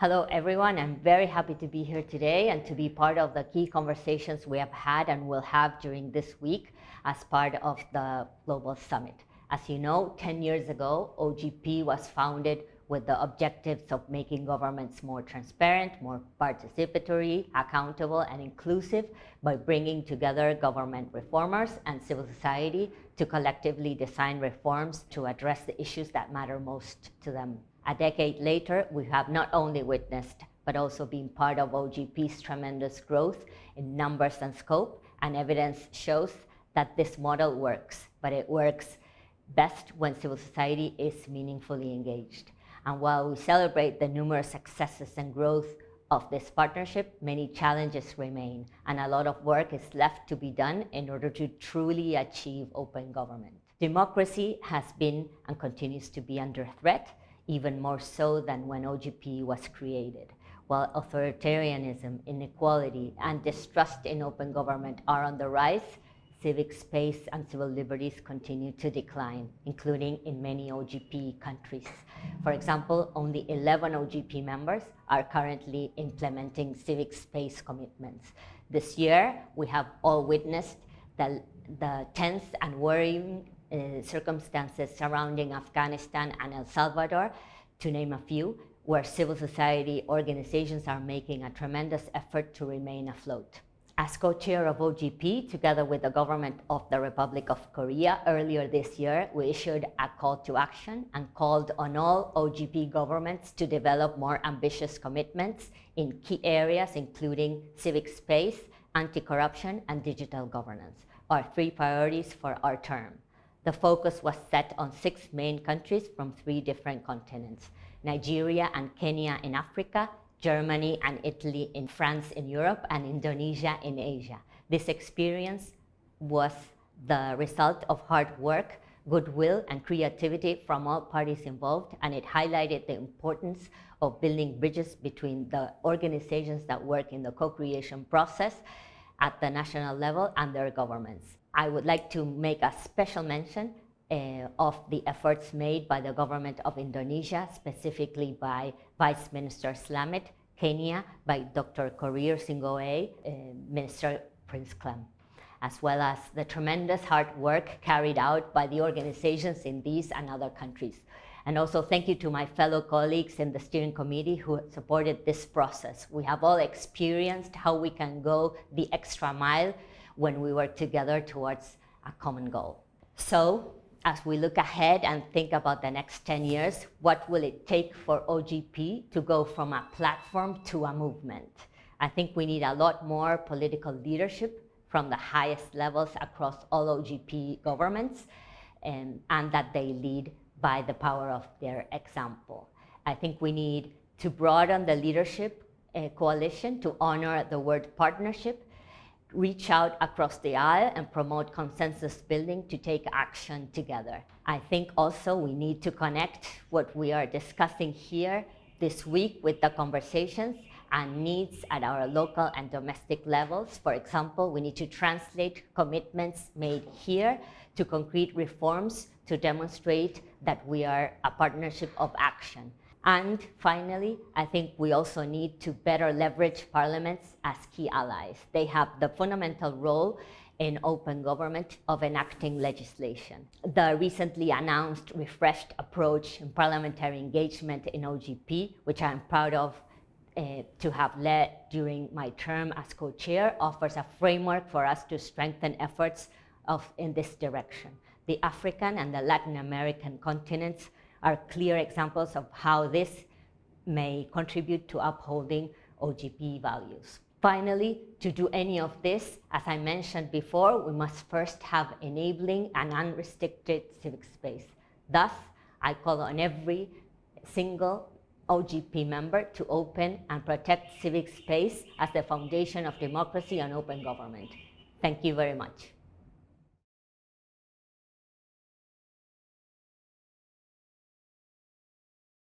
Hello everyone, I'm very happy to be here today and to be part of the key conversations we have had and will have during this week as part of the Global Summit. As you know, 10 years ago, OGP was founded with the objectives of making governments more transparent, more participatory, accountable, and inclusive by bringing together government reformers and civil society to collectively design reforms to address the issues that matter most to them. A decade later, we have not only witnessed, but also been part of OGP's tremendous growth in numbers and scope, and evidence shows that this model works, but it works best when civil society is meaningfully engaged. And while we celebrate the numerous successes and growth of this partnership, many challenges remain, and a lot of work is left to be done in order to truly achieve open government. Democracy has been and continues to be under threat, even more so than when OGP was created. While authoritarianism, inequality, and distrust in open government are on the rise, civic space and civil liberties continue to decline, including in many OGP countries. For example, only 11 OGP members are currently implementing civic space commitments. This year, we have all witnessed the tense and worrying circumstances surrounding Afghanistan and El Salvador, to name a few, where civil society organizations are making a tremendous effort to remain afloat. As co-chair of OGP, together with the government of the Republic of Korea, earlier this year, we issued a call to action and called on all OGP governments to develop more ambitious commitments in key areas, including civic space, anti-corruption, and digital governance, our three priorities for our term. The focus was set on 6 main countries from 3 different continents: Nigeria and Kenya in Africa, Germany and Italy in France in Europe, and Indonesia in Asia. This experience was the result of hard work, goodwill, and creativity from all parties involved, and it highlighted the importance of building bridges between the organizations that work in the co-creation process at the national level and their governments. I would like to make a special mention of the efforts made by the government of Indonesia, specifically by Vice Minister Slamet, Kenya by Dr. Korir Singoe, Minister Prince Clem, as well as the tremendous hard work carried out by the organizations in these and other countries. And also thank you to my fellow colleagues in the steering committee who supported this process. We have all experienced how we can go the extra mile when we work together towards a common goal. So, as we look ahead and think about the next 10 years, what will it take for OGP to go from a platform to a movement? I think we need a lot more political leadership from the highest levels across all OGP governments, and that they lead by the power of their example. I think we need to broaden the leadership coalition to honor the word partnership, reach out across the aisle and promote consensus building to take action together. I think also we need to connect what we are discussing here this week with the conversations and needs at our local and domestic levels. For example, we need to translate commitments made here to concrete reforms to demonstrate that we are a partnership of action. And finally, I think we also need to better leverage parliaments as key allies. They have the fundamental role in open government of enacting legislation. The recently announced refreshed approach in parliamentary engagement in OGP, which I'm proud of to have led during my term as co-chair, offers a framework for us to strengthen efforts in this direction. The African and the Latin American continents are clear examples of how this may contribute to upholding OGP values. Finally, to do any of this, as I mentioned before, we must first have enabling and unrestricted civic space. Thus, I call on every single OGP member to open and protect civic space as the foundation of democracy and open government. Thank you very much.